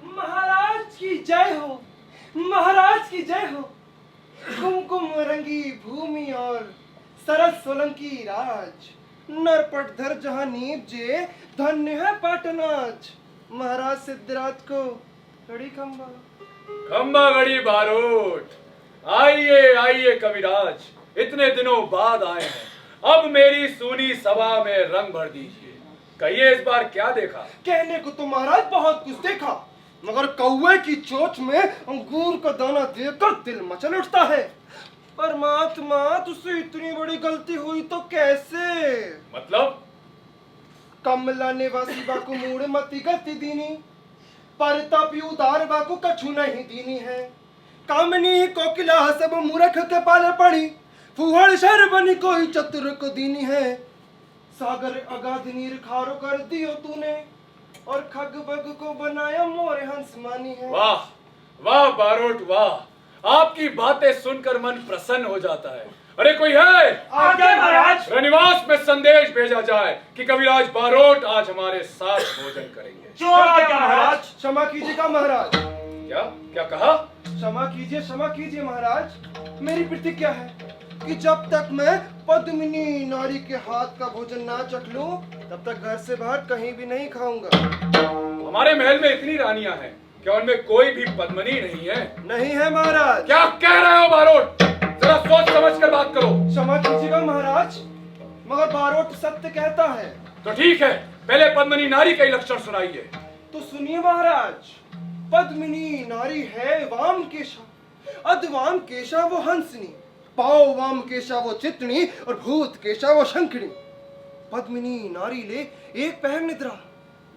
महाराज की जय हो, महाराज की जय हो। कुमकुम रंगी भूमि और सरस सोलंकी राज, नरपटधर जहां नीप जे, धन्य है पाटनाज। महाराज सिद्धराज को घड़ी खंबा खंबा घड़ी बारोट। आइए आइए कविराज, इतने दिनों बाद आए हैं, अब मेरी सूनी सभा में रंग भर दीजिए। कहिए इस बार क्या देखा? कहने को तो महाराज बहुत कुछ देखा, मगर कौवे की चोंच में अंगूर का दाना देखकर दिल मचल उठता है। परमात्मा, तुझसे इतनी बड़ी गलती हुई तो कैसे? मतलब? कमला निवासी बाकू मूड़ मती गति दीनी, परतापी उदार बाकू कछु नहीं दीनी है। कामनी कोकिला सब मूर्ख के पाले पड़ी, फुहड़ शर बनी कोई चतुर को दीनी है। सागर अगाध नीर खारो कर दियो तूने, और खग बग को बनाया मोरे हंस मानी है। वाह वाह बारोट वाह, आपकी बातें सुनकर मन प्रसन्न हो जाता है। अरे कोई है? आज्ञा महाराज। रनिवास में संदेश भेजा जाए कि कविराज बारोट आज हमारे साथ भोजन करेंगे। जो आज्ञा महाराज। क्षमा कीजिएगा महाराज। क्या क्या कहा? क्षमा कीजिए महाराज। मेरी प्रतिज्ञा है कि जब तक मैं पद्मिनी नारी के हाथ का भोजन ना चख लूं, तब तक घर से बाहर कहीं भी नहीं खाऊंगा। हमारे महल में इतनी रानियां हैं, क्या उनमें कोई भी पद्मिनी नहीं है? नहीं है महाराज। क्या कह रहे हो बारोट? जरा सोच समझ कर बात करो। क्षमा कीजिएगा महाराज, मगर बारोट सत्य कहता है। तो ठीक है, पहले पद्मिनी नारी के लक्षण सुनाइए। तो सुनिए महाराज, पद्मिनी नारी है वाम केशा, अधवाम केशा वो हंसनी, पाव वाम केशा वो चितनी, और भूत केशा वो शंखनी। पद्मिनी नारी ले एक पहर निद्रा,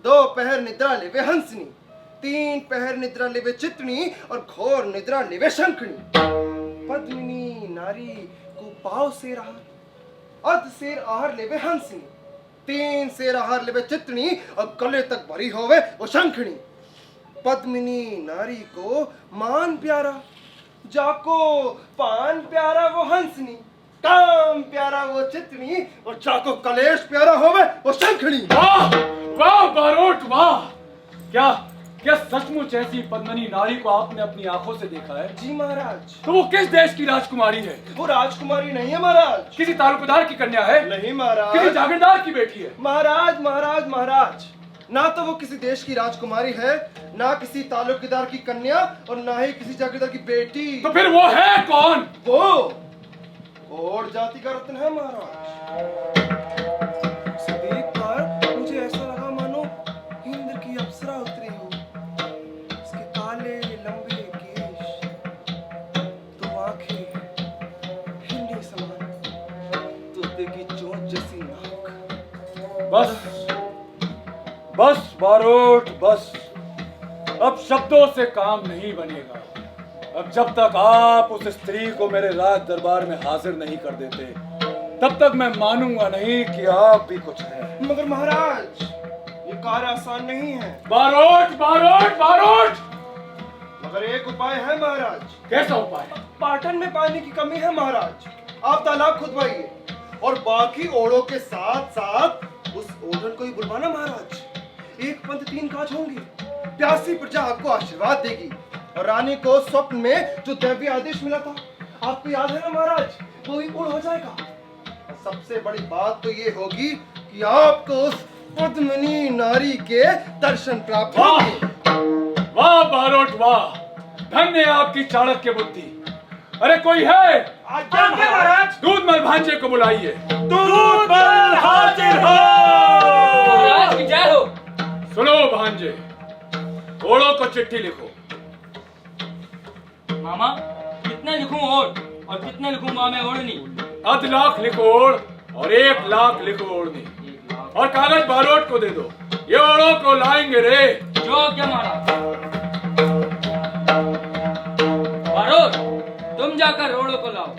दो पहर निद्रा ले वे हंसनी, तीन पहर निद्रा ले वे चितनी, और घोर निद्रा ले वे शंखनी। पद्मिनी नारी को पाव सेर आहार, अध सेर आहार ले वे हंसनी, तीन सेर आहार ले वे चितनी, और गले तक भरी होवे वो शंखनी। पद्मिनी नारी को मान प्यारा, जाको पान प्यारा वो हंसनी, काम प्यारा वो चितनी, और जाको कलेश प्यारा होवे वो शंखनी। वाह वाह बारोट वाह, क्या क्या सचमुच ऐसी पद्मिनी नारी को आपने अपनी आंखों से देखा है? जी महाराज। तो वो किस देश की राजकुमारी है? वो राजकुमारी नहीं है महाराज। किसी तालुकदार की कन्या है? नहीं महाराज। किसी जागीरदार की बेटी है? महाराज महाराज महाराज, ना तो वो किसी देश की राजकुमारी है, ना किसी तालुकदार की कन्या, और ना ही किसी जागीरदार की बेटी। तो फिर वो है कौन? वो और जाति का रत्न है महाराज। उसे देखकर मुझे ऐसा लगा मानो इंद्र की अप्सरा उतरी हो। उसके काले लंबे केश, तो आंखें हिंडी समान, तोते की चोंच जैसी नाक। बस बस बारोट बस, अब शब्दों से काम नहीं बनेगा। अब जब तक आप उस स्त्री को मेरे राज दरबार में हाजिर नहीं कर देते, तब तक मैं मानूंगा नहीं कि आप भी कुछ हैं। मगर महाराज, ये कार्य आसान नहीं है। बारोट बारोट बारोट, मगर एक उपाय है महाराज। कैसा उपाय? पाटन में पानी की कमी है महाराज, आप तालाब खुदवाइए, और बाकी ओढ़ों के साथ साथ उस ओढ़न को ही बुलवाना महाराज। एक पंथ तीन काज होंगे, प्यासी प्रजा आपको आशीर्वाद देगी, और रानी को स्वप्न में जो दैवीय आदेश मिला था, आपको याद है ना महाराज, वो ही पूर्ण हो जाएगा। और सबसे बड़ी बात तो ये होगी कि आपको उस पद्मिनी नारी के दर्शन प्राप्त होंगे। वाह बारोट वाह, धन्य है आपकी चाणक्य बुद्धि। अरे कोई है? आज्ञा महाराज। दूधमल भांजे को बुलाइए। दूधमल हाजिर हो। महाराज की जय हो। सुनो भांजे, ओढ़ो को चिट्ठी लिखो। मामा, कितने लिखूं और कितने लिखूं मामे ओढ़नी? आध लाख लिखो ओढ़, और 1 लाख लिखो ओढ़नी, और कागज बारोट को दे दो। ये ओढ़ो को लाएंगे रे। जो क्या महाराज। किशोर, तुम जाकर रोड़ों को लाओ।